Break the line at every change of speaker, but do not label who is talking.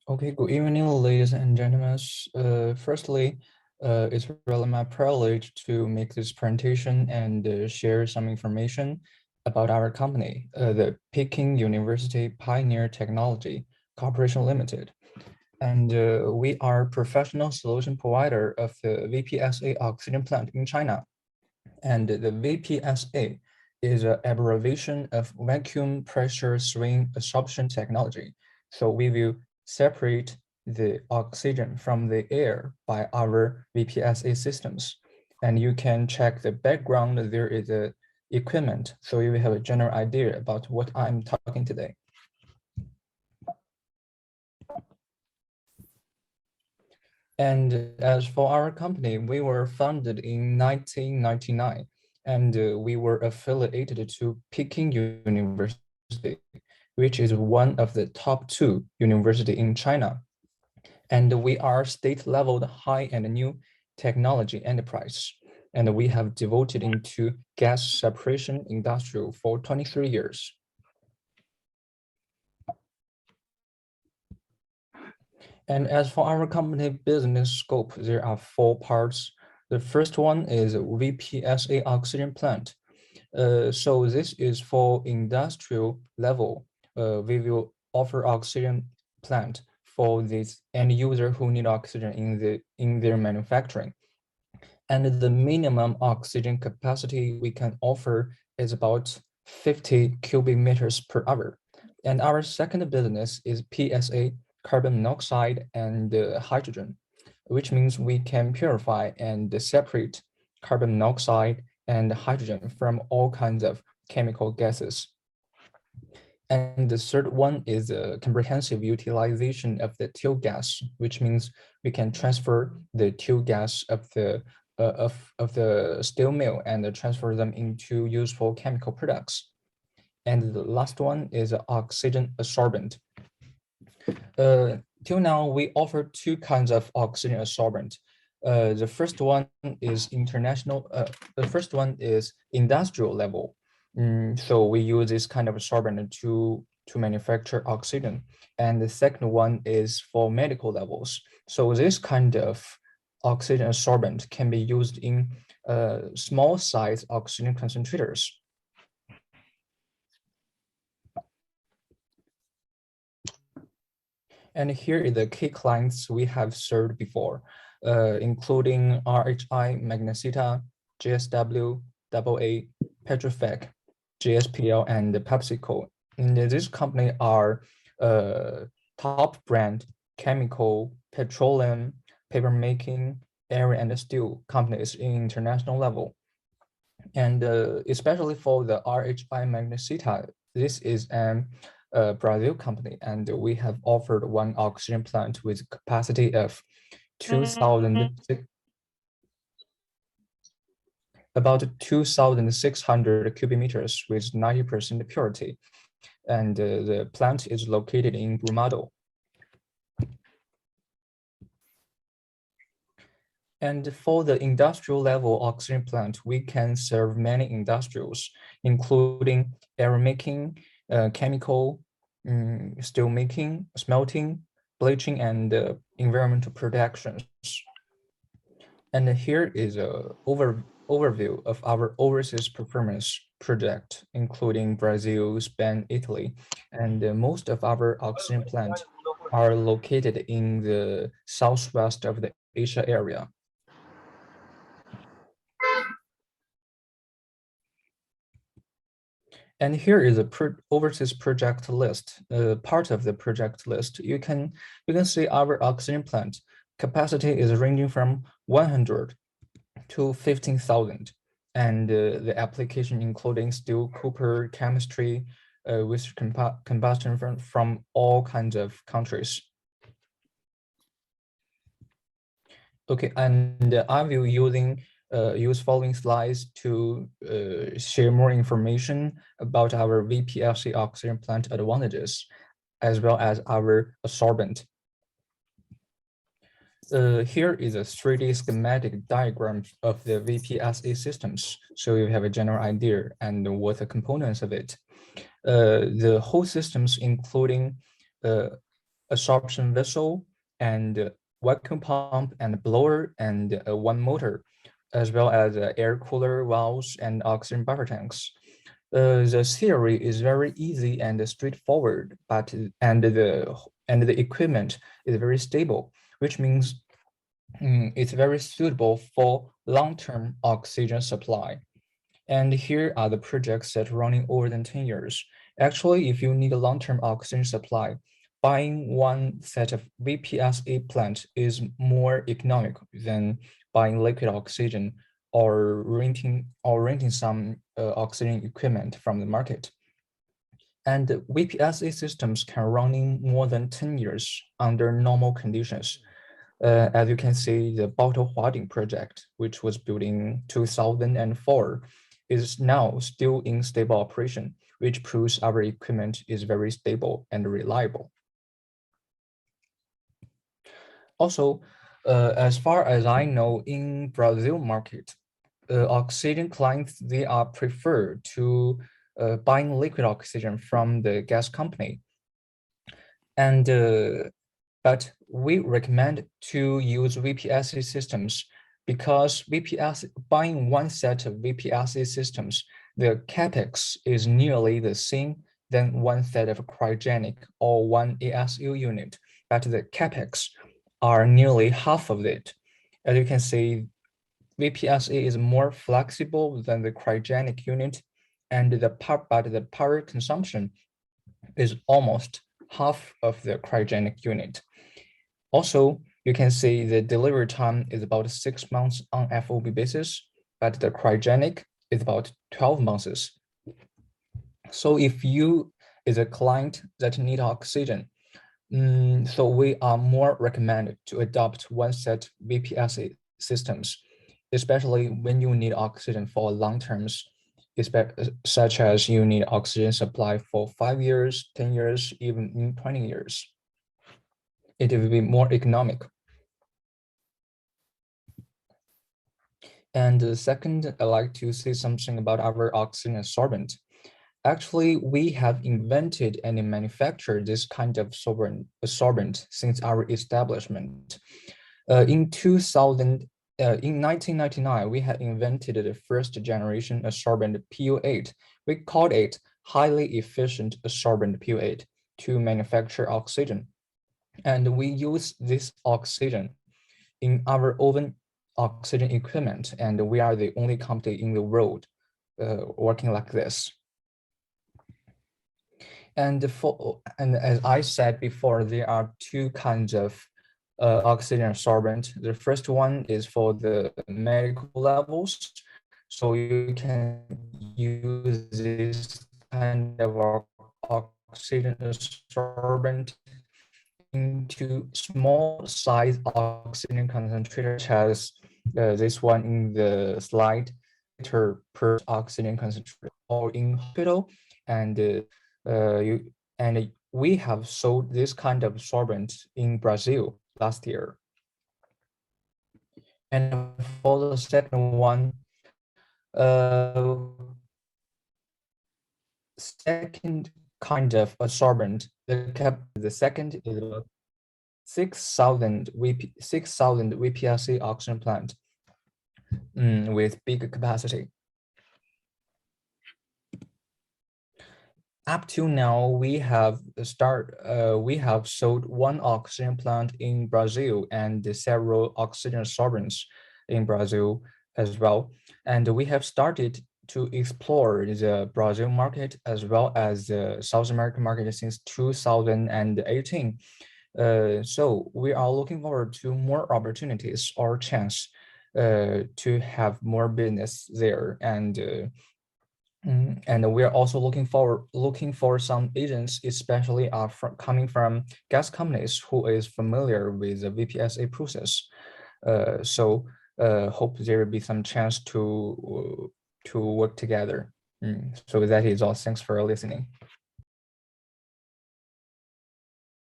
Okay, good evening, ladies and gentlemen. Firstly, it's really my privilege to make this presentation and share some information about our company, the Peking University Pioneer Technology Corporation Limited. And we are professional solution provider of the VPSA oxygen plant in China. And the VPSA is an abbreviation of vacuum pressure swing absorption technology. So we will separate the oxygen from the air by our VPSA systems. And you can check the background, there is a equipment, so you will have a general idea about what I'm talking today. And as for our company, we were founded in 1999, and we were affiliated to Peking University, which is one of the top 2 university in China. And we are state-level high and new technology enterprise. And we have devoted into gas separation industry for 23 years. And as for our company business scope, there are 4 parts. The first one is VPSA oxygen plant. So this is for industrial level. We will offer oxygen plant for this end user who need oxygen in their manufacturing. And the minimum oxygen capacity we can offer is about 50 cubic meters per hour. And our second business is PSA, carbon monoxide and hydrogen, which means we can purify and separate carbon monoxide and hydrogen from all kinds of chemical gases. And the third one is a comprehensive utilization of the tail gas, which means we can transfer the tail gas of the steel mill and transfer them into useful chemical products. And the last one is oxygen adsorbent. Till now, we offer 2 kinds of oxygen adsorbent. The first one is the first one is industrial level. So we use this kind of adsorbent to manufacture oxygen. And the second one is for medical levels. So this kind of oxygen adsorbent can be used in small size oxygen concentrators. And here is the key clients we have served before, including RHI Magnesita, JSW, AA, Petrofec, JSPL, and PepsiCo. And this company are top brand chemical, petroleum, paper making, air and steel companies in international level. And especially for the RHI Magnesita, this is an Brazil company, and we have offered one oxygen plant with capacity of 2,600 cubic meters with 90% purity. And the plant is located in Brumado. And for the industrial level oxygen plant, we can serve many industrials, including air making, chemical, steel making, smelting, bleaching, and environmental protections. And here is an overview of our overseas performance project, including Brazil, Spain, Italy, and most of our oxygen plants are located in the southwest of the Asia area. And here is a overseas project list. Part of the project list, you can see our oxygen plant capacity is ranging from 100 to 15,000, and the application including steel, copper, chemistry, with combustion from all kinds of countries. Okay, and I will use following slides to share more information about our VPSA oxygen plant advantages, as well as our adsorbent. Here is a 3D schematic diagram of the VPSA systems, so you have a general idea and what the components of it. The whole systems, including absorption vessel, and vacuum pump and blower, and one motor, as well as air cooler valves and oxygen buffer tanks. The theory is very easy and straightforward, but the equipment is very stable, which means it's very suitable for long-term oxygen supply. And here are the projects that are running over than 10 years. Actually, if you need a long-term oxygen supply, buying one set of VPSA plant is more economic than buying liquid oxygen or renting some oxygen equipment from the market. And VPSA systems can run in more than 10 years under normal conditions. As you can see, the Bottle Huading project, which was built in 2004, is now still in stable operation, which proves our equipment is very stable and reliable. Also, as far as I know, in Brazil market, oxygen clients, they are preferred to buying liquid oxygen from the gas company. And but we recommend to use VPSA systems because buying one set of VPSA systems, the capex is nearly the same than one set of cryogenic or one ASU unit, but the capex are nearly half of it. As you can see, VPSA is more flexible than the cryogenic unit, and the power consumption is almost half of the cryogenic unit. Also, you can see the delivery time is about 6 months on FOB basis, but the cryogenic is about 12 months. So if you is a client that need oxygen, so we are more recommended to adopt one set VPSA systems, especially when you need oxygen for long terms, such as you need oxygen supply for 5 years, 10 years, even 20 years. It will be more economic. And second, I'd like to say something about our oxygen adsorbent. Actually, we have invented and manufactured this kind of adsorbent since our establishment. In 1999, we had invented the first generation adsorbent PU8. We called it highly efficient adsorbent PU8 to manufacture oxygen. And we use this oxygen in our oven oxygen equipment, and we are the only company in the world working like this. And as I said before, there are two kinds of oxygen adsorbent. The first one is for the medical levels. So you can use this kind of oxygen adsorbent into small size oxygen concentrators, such as this one in the slide, per oxygen concentrator, or in hospital, and we have sold this kind of adsorbent in Brazil last year. And for the second one, second kind of adsorbent, the second is a 6,000 VPSA oxygen plant with big capacity. Up to now, we have sold one oxygen plant in Brazil and several oxygen adsorbents in Brazil as well. And we have started to explore the Brazil market as well as the South American market since 2018. So we are looking forward to more opportunities or chance to have more business there, and we are also looking for some agents, especially coming from gas companies who is familiar with the VPSA process. So hope there will be some chance to work together. So that is all. Thanks for listening.